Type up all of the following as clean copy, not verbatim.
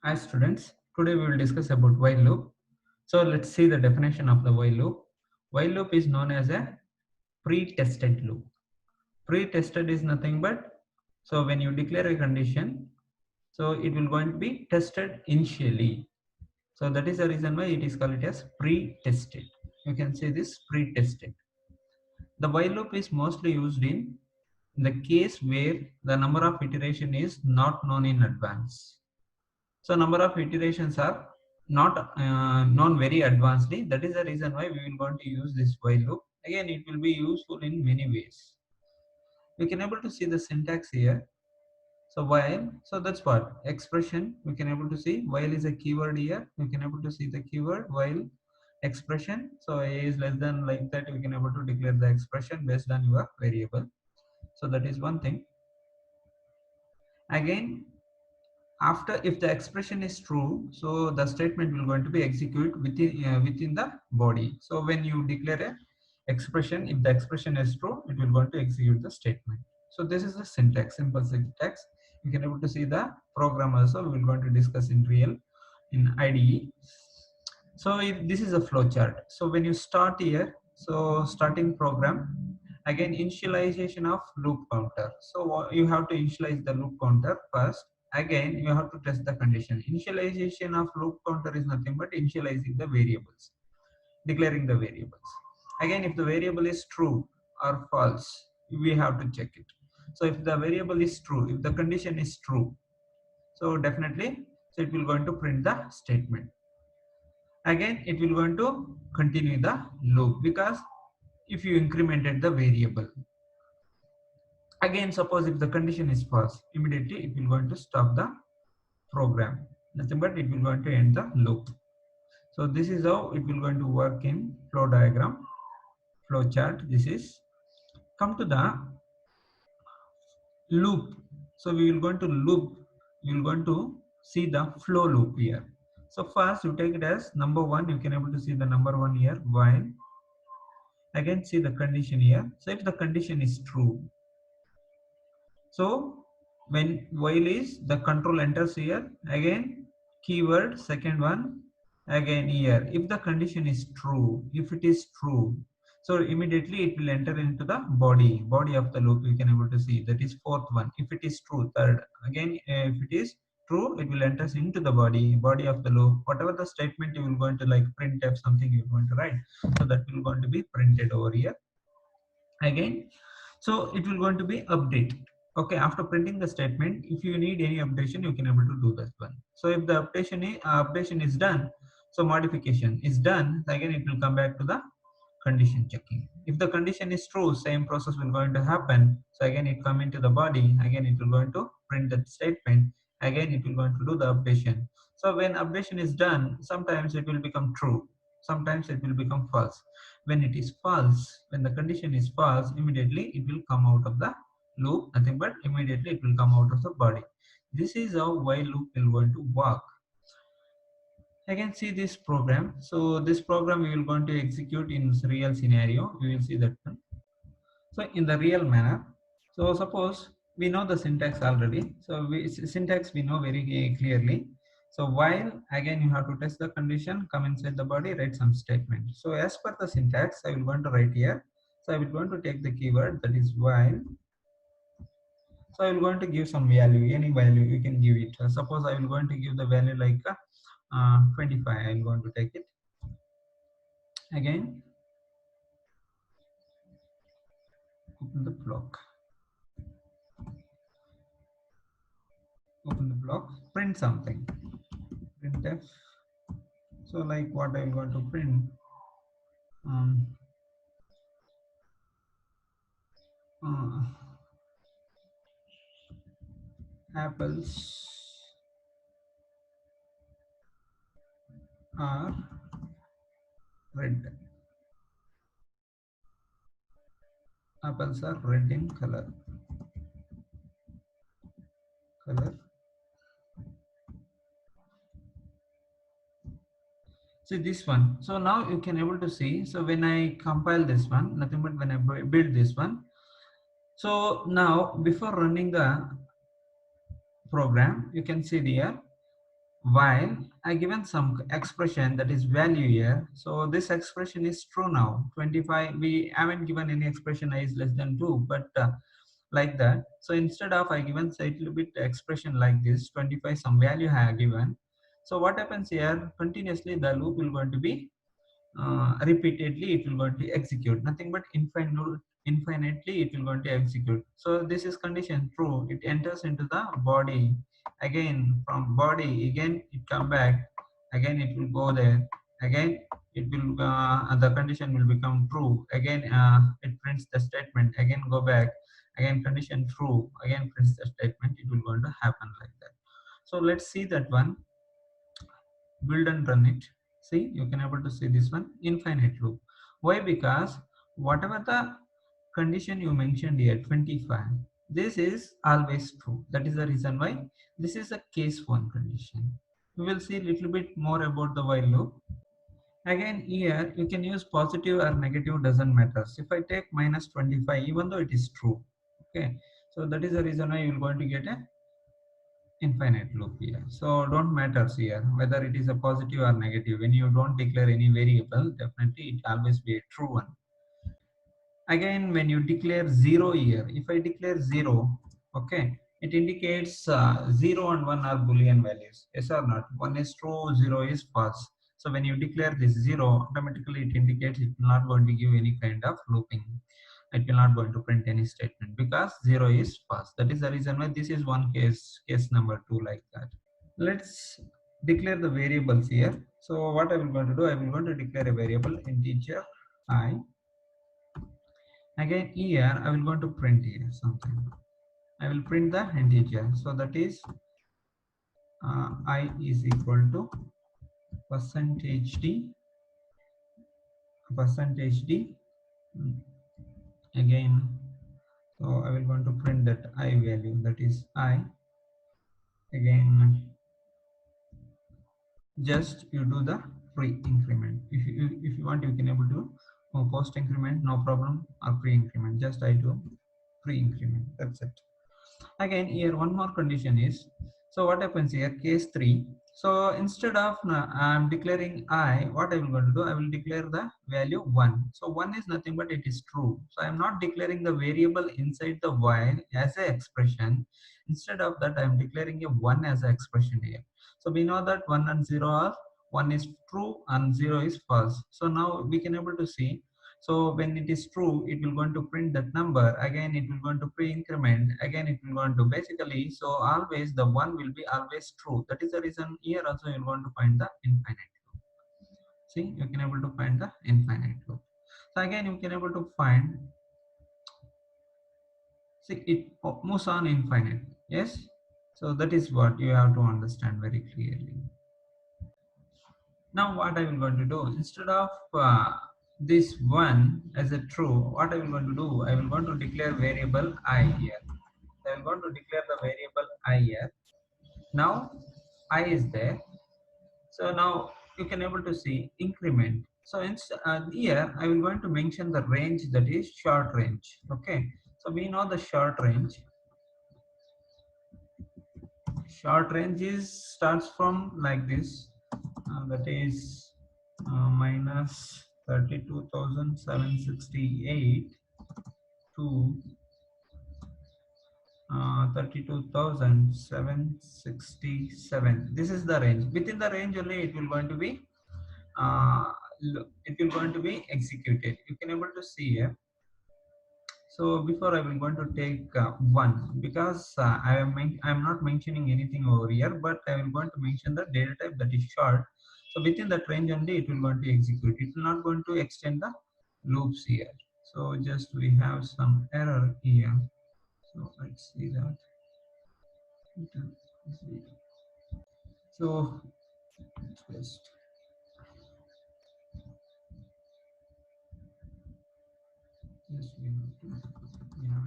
Hi students, today we will discuss about while loop. So let's see the definition of the while loop. While loop is known as a pre-tested loop. Pre-tested is nothing but, so when you declare a condition, so it will going to be tested initially. So that is the reason why it is called it as pre-tested. You can say this pre-tested. The while loop is mostly used in the case where the number of iteration is not known in advance. So number of iterations are not known very advancedly. That is the reason why we will going to use this while loop. Again, it will be useful in many ways. We can able to see the syntax here. So while, so that's what expression we can able to see. While is a keyword here. We can able to see the keyword while expression. So a is less than like that. We can able to declare the expression based on your variable. So that is one thing. Again, after if the expression is true, so the statement will going to be executed within the body. So when you declare a expression, if the expression is true, it will going to execute the statement. So this is the syntax, simple syntax. You can able to see the program also. We will going to discuss in real in IDE. So this is a flow chart. So when you start here, so starting program, again initialization of loop counter. So you have to initialize the loop counter first. Again you have to test the condition. Initialization of loop counter is nothing but initializing the variables, declaring the variables. Again, if the variable is true or false, we have to check it. So if the variable is true, if the condition is true, so definitely, so it will going to print the statement. Again it will going to continue the loop, because if you incremented the variable, again suppose if the condition is false, immediately it will going to stop the program, nothing but it will going to end the loop. So this is how it will going to work in flow diagram, flow chart. This is, come to the loop. So we will going to loop, you will going to see the flow loop here. So first you take it as number one. You can able to see the number one here, while, again see the condition here. So if the condition is true, so when while is the control enters here, again keyword second one, again here if the condition is true, if it is true, so immediately it will enter into the body of the loop. You can able to see that is fourth one. If it is true, third, again if it is true, it will enter into the body of the loop. Whatever the statement you will going to like print f something you're going to write, so that will going to be printed over here. Again, so it will going to be update. Okay, after printing the statement, if you need any updation, you can able to do that one. So if the updation is done, so modification is done, again it will come back to the condition checking. If the condition is true, same process will going to happen. So again it come into the body, again it will going to print that statement, again it will going to do the updation. So when updation is done, sometimes it will become true, sometimes it will become false. When it is false, when the condition is false, immediately it will come out of the loop, nothing but immediately it will come out of the body. This is how while loop will going to work. Again see this program. So this program we will going to execute in real scenario. We will see that one. So in the real manner, so suppose we know the syntax already. So syntax we know very clearly. So while, again you have to test the condition, come inside the body, write some statement. So as per the syntax, I will going to write here. So I will going to take the keyword, that is while. So I will going to give some value, any value you can give it. Suppose I will going to give the value like 25. I am going to take it. Again, open the block. Open the block, print something. Printf. So like what I'm going to print, um, uh, apples are red. Apples are red in color. See this one. So now you can able to see. So when I compile this one, nothing but when I build this one. So now before running the program, you can see here. while I given some expression that is value here. So this expression is true now. 25, we haven't given any expression I is less than 2, but like that. So instead of I given say little bit expression like this, 25 some value I have given. So what happens here? Continuously the loop will going to be repeatedly it will going to execute, nothing but infinitely it will going to execute. So this is condition true, it enters into the body, again from body again it come back, again it will go there, again it will the condition will become true, again it prints the statement, again go back, again condition true, again prints the statement, it will going to happen like that. So let's see that one, build and run it. See, you can able to see this one, infinite loop. Why? Because whatever the condition you mentioned here, 25, this is always true. That is the reason why this is a case one condition. We will see a little bit more about the while loop. Again here you can use positive or negative, doesn't matter. So if I take minus 25, even though it is true, okay, so that is the reason why you will going to get a infinite loop here. So don't matters here whether it is a positive or negative. When you don't declare any variable, definitely it always be a true one. Again, when you declare 0 here, if I declare 0, okay, it indicates 0 and 1 are boolean values, yes or not. 1 is true, 0 is false. So when you declare this 0, automatically it indicates it will not going to give any kind of looping, it will not going to print any statement because 0 is false. That is the reason why this is one case number 2, like that. Let's declare the variables here. So what I will going to do, I will going to declare a variable integer I. Again here I will going to print here something, I will print the integer. So that is I is equal to percentage d, percentage d. Again, so I will going to print that I value, that is I. Again, just you do the pre-increment. If you want, you can able to post increment, no problem, or pre-increment. Just I do pre-increment, that's it. Again here one more condition is, so what happens here, case 3. So instead of I'm declaring I, what I will going to do, I will declare the value 1. So 1 is nothing but it is true, so I am not declaring the variable inside the while as a expression. Instead of that I am declaring a 1 as an expression here. So we know that 1 and 0 are, 1 is true and 0 is false. So now we can able to see, so when it is true, it will going to print that number. Again, it will going to pre-increment. Again, it will going to basically, so always the one will be always true. That is the reason here also you're going to find the infinite loop. See, you can able to find the infinite loop. So again, you can able to find, see, it moves on infinite. Yes. So that is what you have to understand very clearly. Now what I will going to do, instead of this one as a true, what I will going to do, I will going to declare variable I here. I am going to declare the variable I here. Now I is there. So now you can able to see increment. So here I will going to mention the range, that is short range. Okay. So we know the short range. Short range is starts from like this. That is minus 32,768 to 32,767. This is the range. Within the range only it will going to be it will going to be executed. You can able to see here. So before I will going to take one, because I am not mentioning anything over here, but I will going to mention the data type, that is short. So within that range only it will going to execute. It will not going to extend the loops here. So just we have some error here. So let's see that. So just just we have to, yeah,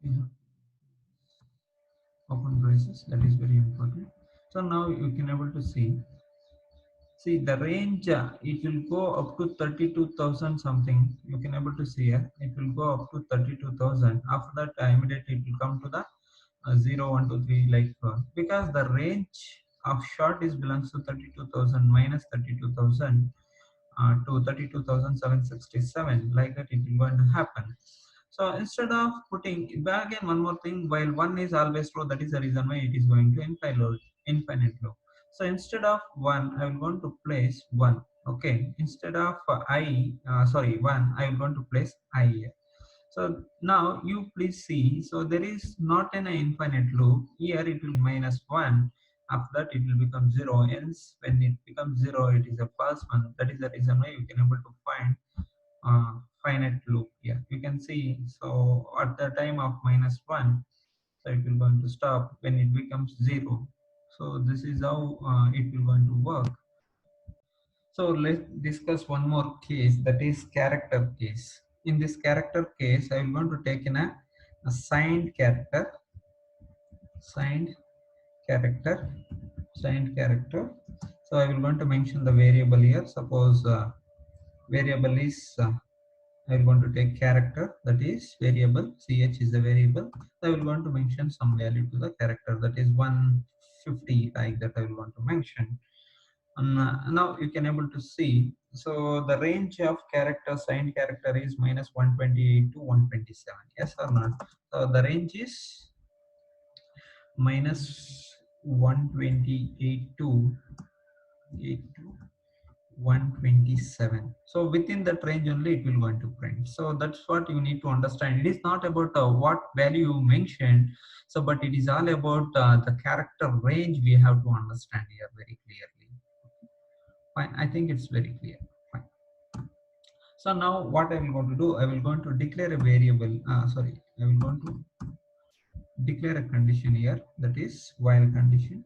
we have open braces, that is very important. So now you can able to see, See the range, it will go up to 32,000 something. You can able to see here. It will go up to 32,000. After that, immediately it will come to the 0, 1, 2, 3, like because the range of short is belongs to 32,000 minus 32,000 to 32,767. Like that, it will going to happen. So instead of putting back again one more thing, while one is always true, that is the reason why it is going to infinite loop. So instead of one, I will going to place one. Okay, instead of sorry, one, I will going to place I here. So now you please see. So there is not an infinite loop. Here it will be minus one. After that it will become zero. Hence, when it becomes zero, it is a false one. That is the reason why you can able to find finite loop here. You can see, so at the time of minus one, so it will going to stop when it becomes zero. So this is how it will going to work. So let's discuss one more case, that is character case. In this character case, I am going to take in a signed character, signed character, signed character. So I will going to mention the variable here. Suppose variable is I will going to take character, that is variable, ch is the variable. I will want to mention some value to the character, that is 150, like that I will want to mention. And now you can able to see, so the range of character, signed character is minus 128 to 127. Yes or not? So the range is minus 128 to 127. So within that range only it will going to print. So that's what you need to understand. It is not about what value you mentioned, so but it is all about the character range we have to understand here very clearly. Fine, I think it's very clear. Fine. So now what I will going to do, I will going to declare a variable, sorry, I will going to declare a condition here, that is while condition.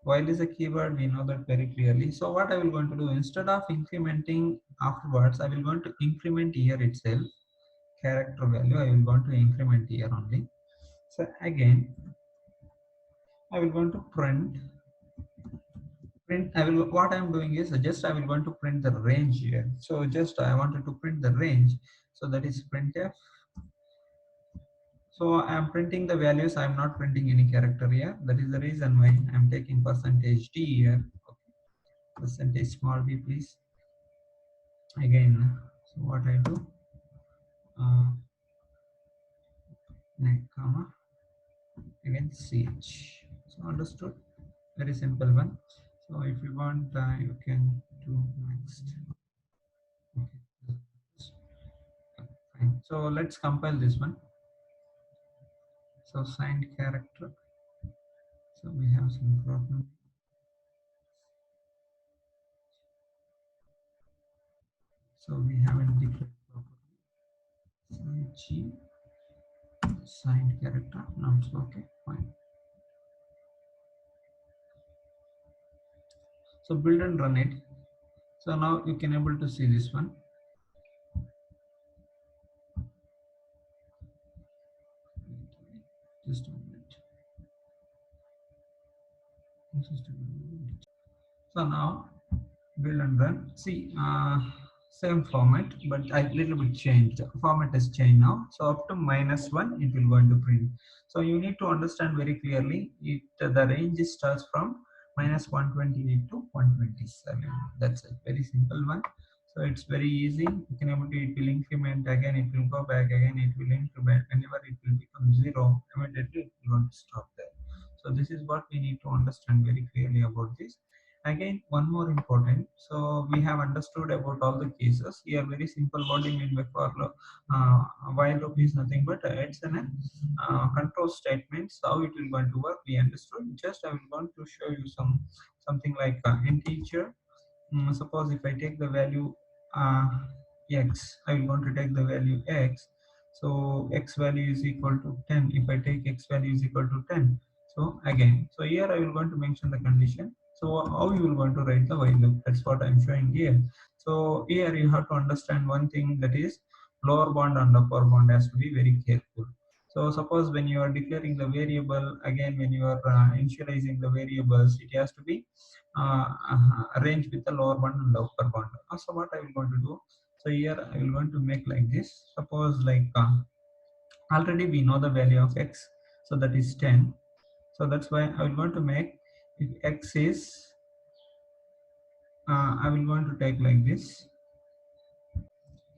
While is a keyword, we know that very clearly. So what I will going to do, instead of incrementing afterwards, I will going to increment here itself, character value, I will going to increment here only. So again, I will going to print, I will, what I am doing is just I will going to print the range here. So just I wanted to print the range. So that is printf. So I am printing the values, I am not printing any character here. That is the reason why I am taking percentage d here. Okay. Percentage small b, please. Again, so what I do, comma, again ch. So understood, very simple one. So if you want, you can do next. Okay, fine. So let's compile this one. So signed character, so we have some problem. So we haven't declared properly. G signed character, now it's okay, fine. So build and run it. So now you can able to see this one. Just a minute. So now build and run. See, same format, but I little bit changed. Format has changed now. So up to -1, it will going to print. So you need to understand very clearly. The range starts from -128 to 127. That's a very simple one. So it's very easy. You can able to, it will increment again. It will go back again. It will increment. Whenever it will become zero, immediately it will going to stop there. So this is what we need to understand very clearly about this. Again, one more important. So we have understood about all the cases. Here, very simple. What do you mean by for loop? While loop is nothing but it's an control statements. How it will going to work? We understood. Just I will want to show you something like integer. Suppose if I take the value uh, x, I will want to take the value x. So x value is equal to 10. If I take x value is equal to 10. So again, so here I will going to mention the condition. So how you will going to write the while loop? That's what I'm showing here. So here you have to understand one thing, that is lower bound and upper bound has to be very careful. So suppose when you are declaring the variable, again when you are initializing the variables, it has to be arranged with the lower bound and upper bound. So what I will going to do, so here I will going to make like this. Suppose like already we know the value of x, so that is 10. So that's why I will going to make, if x is I will going to take like this.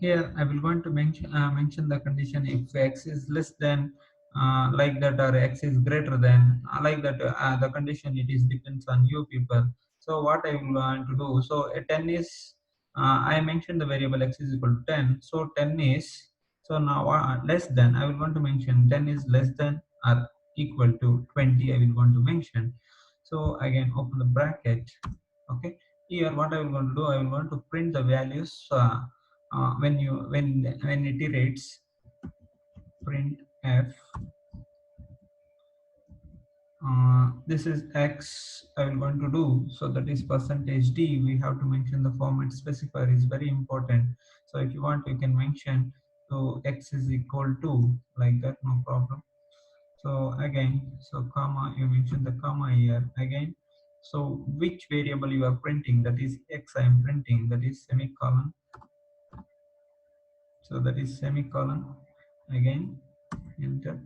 Here I will going to mention the condition if x is less than like that, or x is greater than like that, the condition it is depends on you people. So what I will want to do, so 10 is I mentioned the variable x is equal to 10, so 10 is, so now less than, I will want to mention 10 is less than or equal to 20, I will want to mention. So again open the bracket. Okay, here what I will want to do, I will want to print the values when it iterates, print f, this is x I will going to do, so that is percentage d. We have to mention the format specifier is very important. So if you want you can mention, so x is equal to like that, no problem. So again, so comma, you mention the comma here again. So which variable you are printing, that is x I am printing, that is semicolon. So that is semicolon, again enter.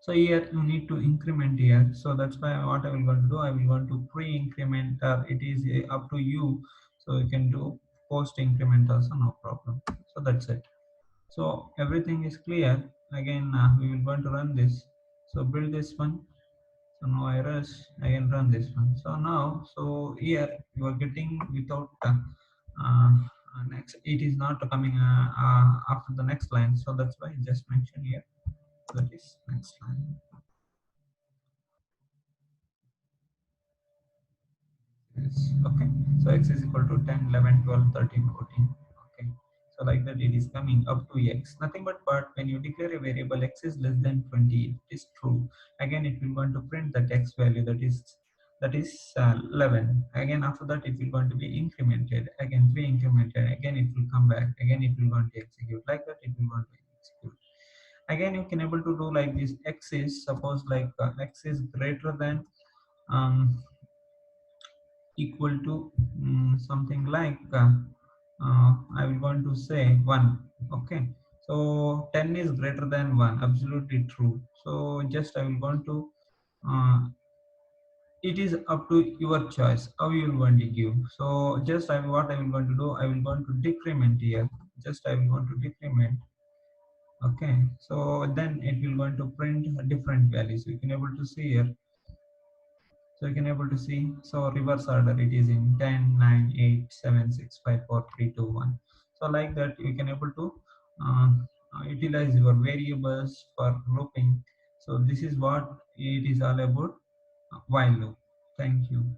So here you need to increment here. So that's why what I will going to do, I will going to pre-increment, it is up to you. So you can do post increment also, no problem. So that's it. So everything is clear. Again, we will going to run this. So build this one. So no errors. Again run this one. So now, so here you are getting without next. It is not coming after the next line. So that's why I just mention here. That is next line. Yes. Okay. So x is equal to 10, 11, 12, 13, 14. Okay. So like that it is coming up to x. Nothing but when you declare a variable x is less than 20, it is true. Again, it will going to print that x value, that is 11. Again, after that it will going to be incremented. Again, pre-incremented. Again, it will come back. Again, it will going to execute. Like that, it will going to execute. Again, you can able to do like this. X is, suppose like x is greater than um, equal to something like I will going to say 1. Okay, so 10 is greater than 1, absolutely true. So just I will going to uh, it is up to your choice how you will going to give. So just what I will going to do, I will going to decrement here. Just I will going to decrement. Okay, so then it will going to print different values. You can able to see here. So you can able to see, so reverse order it is in 10, 9, 8, 7, 6, 5, 4, 3, 2, 1. So like that you can able to uh, utilize your variables for looping. So this is what it is all about, while loop. Thank you.